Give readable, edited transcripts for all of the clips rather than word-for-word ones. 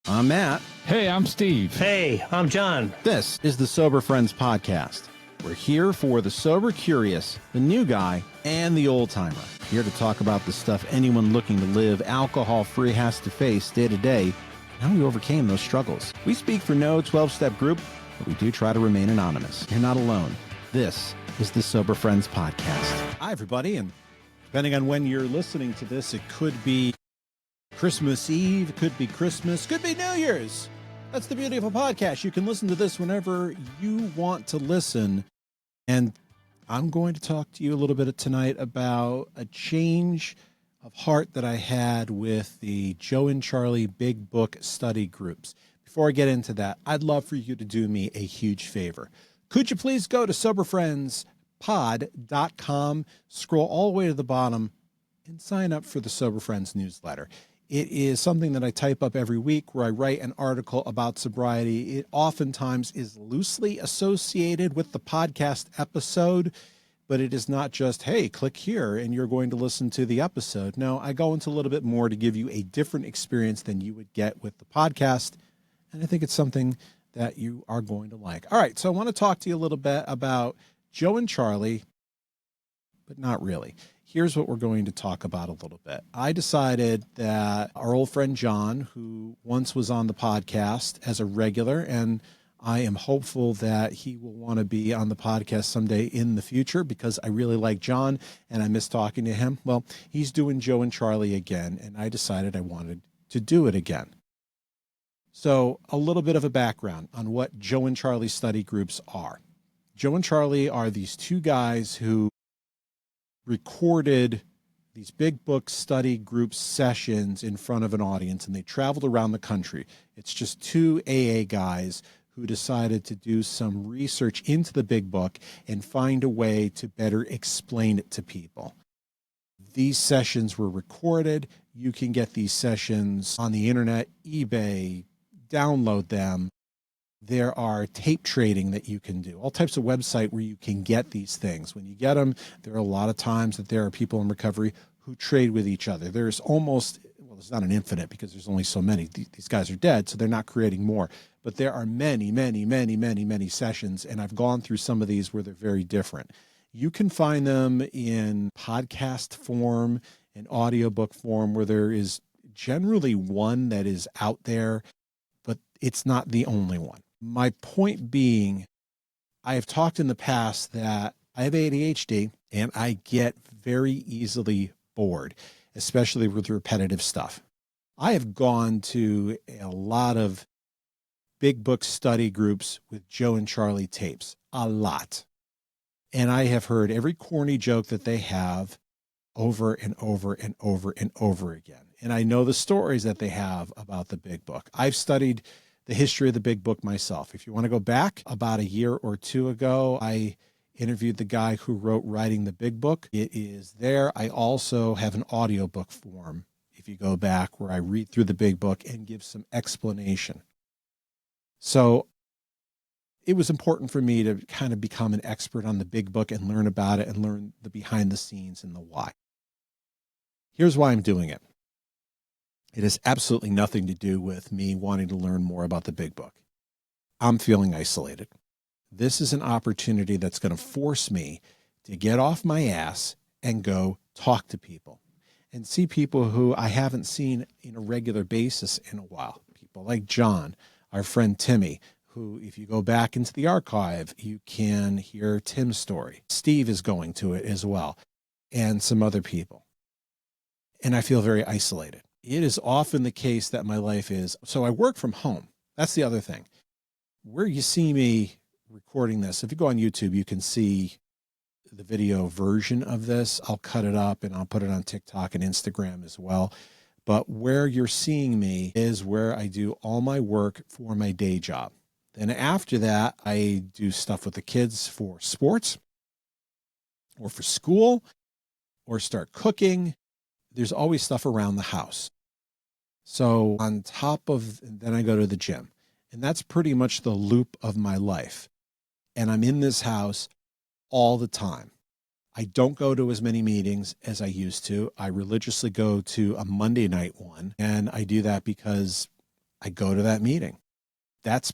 I'm Matt. Hey, I'm Steve. Hey, I'm John. This is the Sober Friends Podcast. We're here for the sober curious, the new guy, and the old timer. Here to talk about the stuff anyone looking to live alcohol-free has to face day to day, and how we overcame those struggles. We speak for no 12-step group, but we do try to remain anonymous. You're not alone. This is the Sober Friends Podcast. Hi, everybody, and depending on when you're listening to this, it could be Christmas Eve, it could be Christmas, could be New Year's. That's the beauty of a podcast. You can listen to this whenever you want to listen. And I'm going to talk to you a little bit tonight about a change of heart that I had with the Joe and Charlie Big Book study groups. Before I get into that, I'd love for you to do me a huge favor. Could you please go to soberfriendspod.com, scroll all the way to the bottom, and sign up for the Sober Friends newsletter. It is something that I type up every week where I write an article about sobriety. It oftentimes is loosely associated with the podcast episode, but it is not just, hey, click here and you're going to listen to the episode. No, I go into a little bit more to give you a different experience than you would get with the podcast. And I think it's something that you are going to like. All right, so I want to talk to you a little bit about Joe and Charlie, but not really. Here's what we're going to talk about a little bit. I decided that our old friend John, who once was on the podcast as a regular, and I am hopeful that he will want to be on the podcast someday in the future because I really like John and I miss talking to him. Well, he's doing Joe and Charlie again, and I decided I wanted to do it again. So a little bit of a background on what Joe and Charlie study groups are. Joe and Charlie are these two guys who recorded these big book study group sessions in front of an audience, and they traveled around the country. It's just two AA guys who decided to do some research into the big book and find a way to better explain it to people. These sessions were recorded. You can get these sessions on the internet, eBay, download them. There are tape trading that you can do, all types of website where you can get these things. When you get them, there are a lot of times that there are people in recovery who trade with each other. There's almost, well, it's not an infinite because there's only so many. These guys are dead, so they're not creating more. But there are many, many, many, many, many sessions, and I've gone through some of these where they're very different. You can find them in podcast form and audiobook form where there is generally one that is out there, but it's not the only one. My point being, I have talked in the past that I have ADHD and I get very easily bored, especially with repetitive stuff. I have gone to a lot of big book study groups with Joe and Charlie tapes, a lot. And I have heard every corny joke that they have over and over and over and over again. And I know the stories that they have about the big book. I've studied the history of the big book myself. If you want to go back about a year or two ago, I interviewed the guy who wrote Writing the Big Book. It is there. I also have an audiobook form, if you go back, where I read through the big book and give some explanation. So it was important for me to kind of become an expert on the big book and learn about it and learn the behind the scenes and the why. Here's why I'm doing it. It has absolutely nothing to do with me wanting to learn more about the big book. I'm feeling isolated. This is an opportunity that's going to force me to get off my ass and go talk to people and see people who I haven't seen in a regular basis in a while. People like John, our friend Timmy, who, if you go back into the archive, you can hear Tim's story. Steve is going to it as well, and some other people. And I feel very isolated. It is often the case that my life is, so I work from home. That's the other thing. Where you see me recording this, if you go on YouTube, you can see the video version of this. I'll cut it up and I'll put it on TikTok and Instagram as well. But where you're seeing me is where I do all my work for my day job. Then after that, I do stuff with the kids for sports or for school or start cooking. There's always stuff around the house. So on top of, then I go to the gym, and that's pretty much the loop of my life. And I'm in this house all the time. I don't go to as many meetings as I used to. I religiously go to a Monday night one, and I do that because I go to that meeting. That's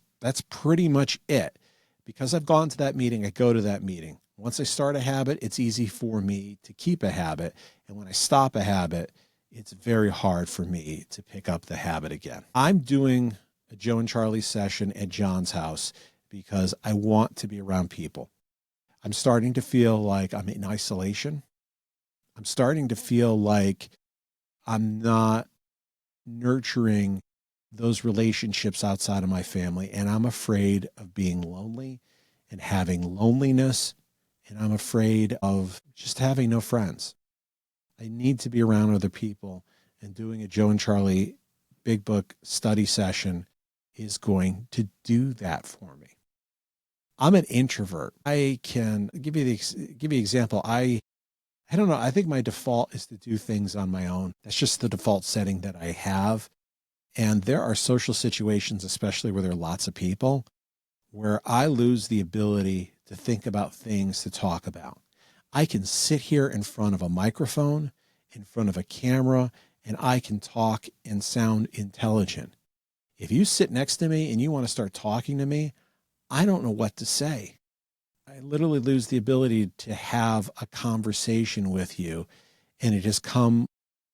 pretty much it. Because I've gone to that meeting, I go to that meeting. Once I start a habit, it's easy for me to keep a habit. And when I stop a habit, it's very hard for me to pick up the habit again. I'm doing a Joe and Charlie session at John's house because I want to be around people. I'm starting to feel like I'm in isolation. I'm starting to feel like I'm not nurturing those relationships outside of my family. And I'm afraid of being lonely and having loneliness. And I'm afraid of just having no friends. I need to be around other people, and doing a Joe and Charlie Big Book study session is going to do that for me. I'm an introvert. I can give you an example. I don't know. I think my default is to do things on my own. That's just the default setting that I have. And there are social situations, especially where there are lots of people, where I lose the ability to think about things to talk about. I can sit here in front of a microphone, in front of a camera, and I can talk and sound intelligent. If you sit next to me and you want to start talking to me, I don't know what to say. I literally lose the ability to have a conversation with you, and it has come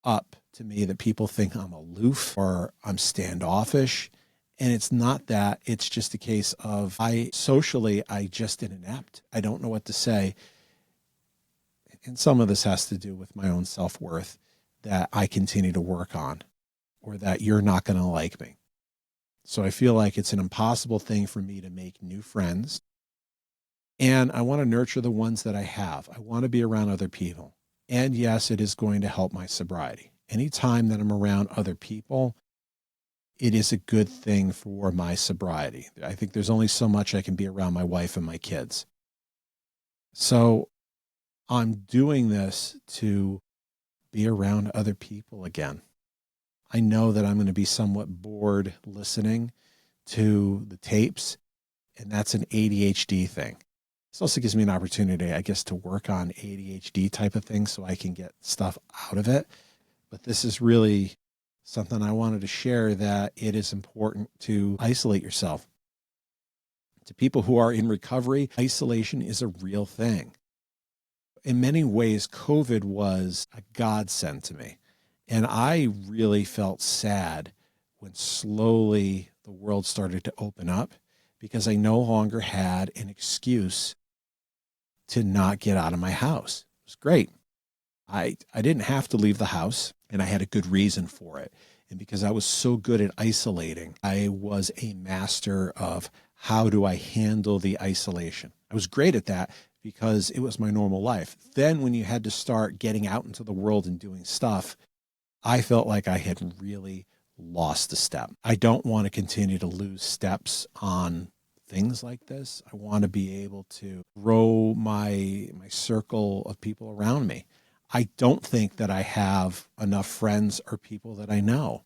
up to me that people think I'm aloof or I'm standoffish. And it's not that. It's just a case of I just inept. I don't know what to say. And some of this has to do with my own self-worth that I continue to work on, or that you're not going to like me. So I feel like it's an impossible thing for me to make new friends. And I want to nurture the ones that I have. I want to be around other people. And yes, it is going to help my sobriety. Anytime that I'm around other people, it is a good thing for my sobriety. I think there's only so much I can be around my wife and my kids. So I'm doing this to be around other people again. I know that I'm going to be somewhat bored listening to the tapes, and that's an ADHD thing. This also gives me an opportunity, I guess, to work on ADHD type of things so I can get stuff out of it. But this is really something I wanted to share, that it is important to isolate yourself. To people who are in recovery, isolation is a real thing. In many ways, COVID was a godsend to me. And I really felt sad when slowly the world started to open up, because I no longer had an excuse to not get out of my house. It was great. I didn't have to leave the house, and I had a good reason for it. And because I was so good at isolating, I was a master of how do I handle the isolation. I was great at that because it was my normal life. Then when you had to start getting out into the world and doing stuff, I felt like I had really lost a step. I don't want to continue to lose steps on things like this. I want to be able to grow my circle of people around me. I don't think that I have enough friends or people that I know.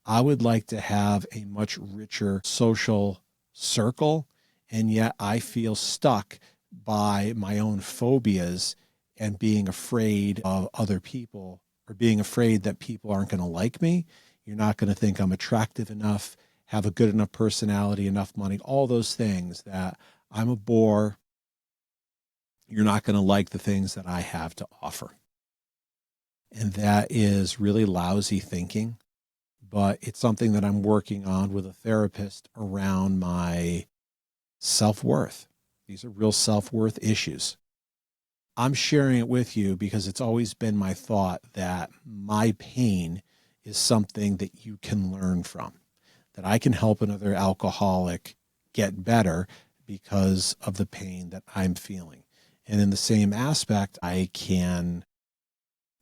I would like to have a much richer social circle, and yet I feel stuck by my own phobias and being afraid of other people, or being afraid that people aren't going to like me. You're not going to think I'm attractive enough, have a good enough personality, enough money, all those things, that I'm a bore. You're not going to like the things that I have to offer. And that is really lousy thinking, but it's something that I'm working on with a therapist around my self-worth. These are real self-worth issues. I'm sharing it with you because it's always been my thought that my pain is something that you can learn from, that I can help another alcoholic get better because of the pain that I'm feeling. And in the same aspect, I can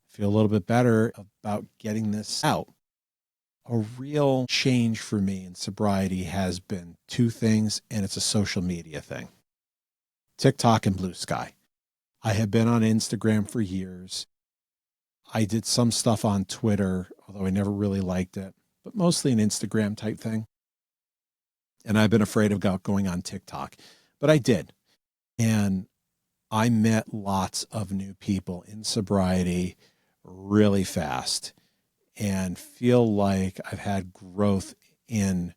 feel a little bit better about getting this out. A real change for me in sobriety has been two things, and it's a social media thing. TikTok and Blue Sky. I have been on Instagram for years. I did some stuff on Twitter, although I never really liked it, but mostly an Instagram type thing. And I've been afraid of going on TikTok, but I did. And I met lots of new people in sobriety really fast, and feel like I've had growth in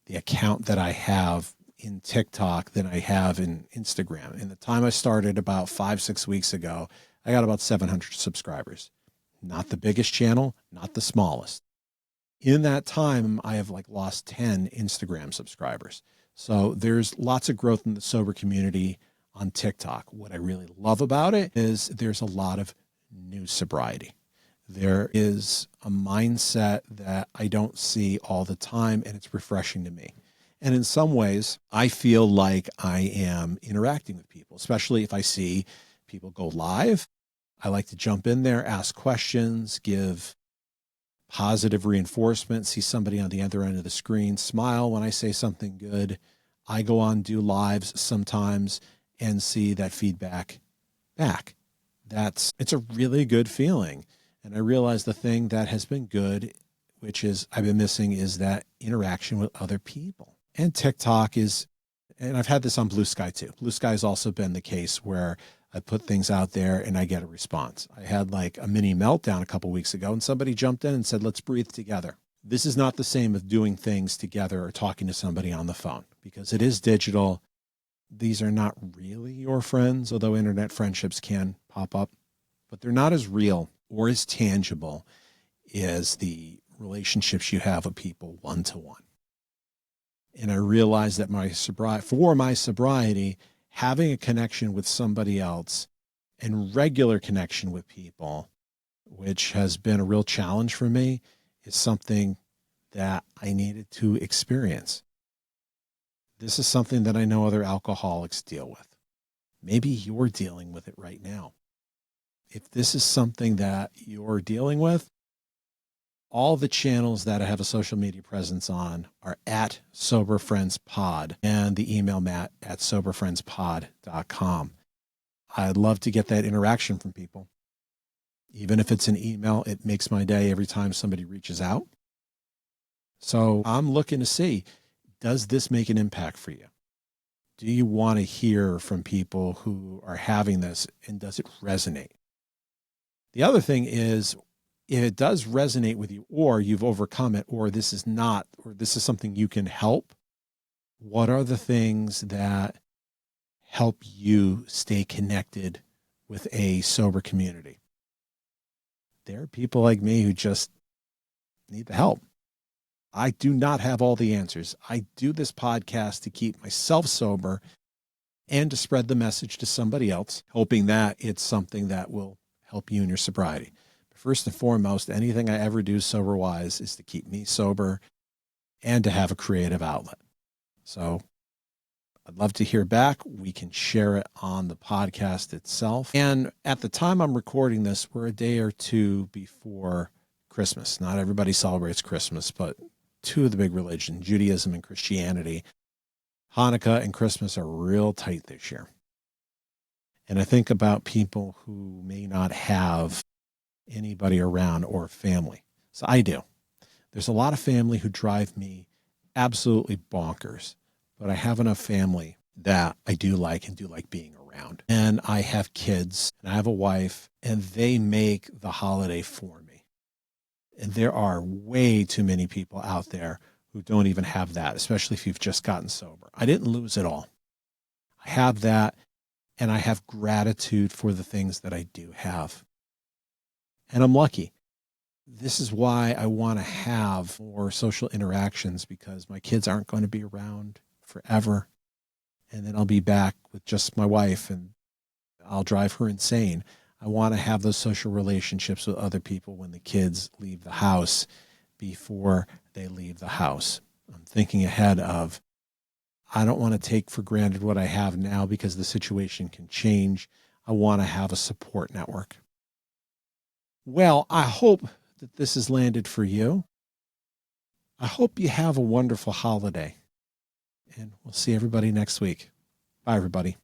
the account that I have in TikTok than I have in Instagram. In the time I started about 5-6 weeks ago, I got about 700 subscribers. Not the biggest channel, not the smallest. In that time, I have lost 10 Instagram subscribers. So there's lots of growth in the sober community on TikTok. What I really love about it is there's a lot of new sobriety. There is a mindset that I don't see all the time, and it's refreshing to me. And in some ways, I feel like I am interacting with people, especially if I see people go live. I like to jump in there, ask questions, give positive reinforcement, see somebody on the other end of the screen, smile when I say something good. I go on, do lives sometimes, and see that feedback back. It's a really good feeling. And I realize the thing that has been good, which is I've been missing, is that interaction with other people. And TikTok is, and I've had this on Blue Sky too. Blue Sky has also been the case where I put things out there and I get a response. I had a mini meltdown a couple weeks ago and somebody jumped in and said, let's breathe together. This is not the same as doing things together or talking to somebody on the phone because it is digital. These are not really your friends, although internet friendships can pop up, but they're not as real or as tangible as the relationships you have with people one-to-one. And I realized that for my sobriety, having a connection with somebody else and regular connection with people, which has been a real challenge for me, is something that I needed to experience. This is something that I know other alcoholics deal with. Maybe you're dealing with it right now. If this is something that you're dealing with, all the channels that I have a social media presence on are at Sober Friends Pod and the email matt@soberfriendspod.com. I'd love to get that interaction from people. Even if it's an email, it makes my day every time somebody reaches out. So I'm looking to see, does this make an impact for you? Do you want to hear from people who are having this, and does it resonate? The other thing is, if it does resonate with you, or you've overcome it, or this is something you can help, what are the things that help you stay connected with a sober community? There are people like me who just need the help. I do not have all the answers. I do this podcast to keep myself sober and to spread the message to somebody else, hoping that it's something that will help you in your sobriety. But first and foremost, anything I ever do sober-wise is to keep me sober and to have a creative outlet. So I'd love to hear back. We can share it on the podcast itself. And at the time I'm recording this, we're a day or two before Christmas. Not everybody celebrates Christmas, but two of the big religions, Judaism and Christianity, Hanukkah and Christmas are real tight this year. And I think about people who may not have anybody around or family. So I do. There's a lot of family who drive me absolutely bonkers, but I have enough family that I do like and do like being around. And I have kids and I have a wife, and they make the holiday for me. And there are way too many people out there who don't even have that, especially if you've just gotten sober. I didn't lose it all. I have that, and I have gratitude for the things that I do have. And I'm lucky. This is why I want to have more social interactions, because my kids aren't going to be around forever. And then I'll be back with just my wife and I'll drive her insane. I want to have those social relationships with other people when the kids leave the house before they leave the house. I'm thinking ahead of, I don't want to take for granted what I have now because the situation can change. I want to have a support network. Well, I hope that this has landed for you. I hope you have a wonderful holiday, and we'll see everybody next week. Bye, everybody.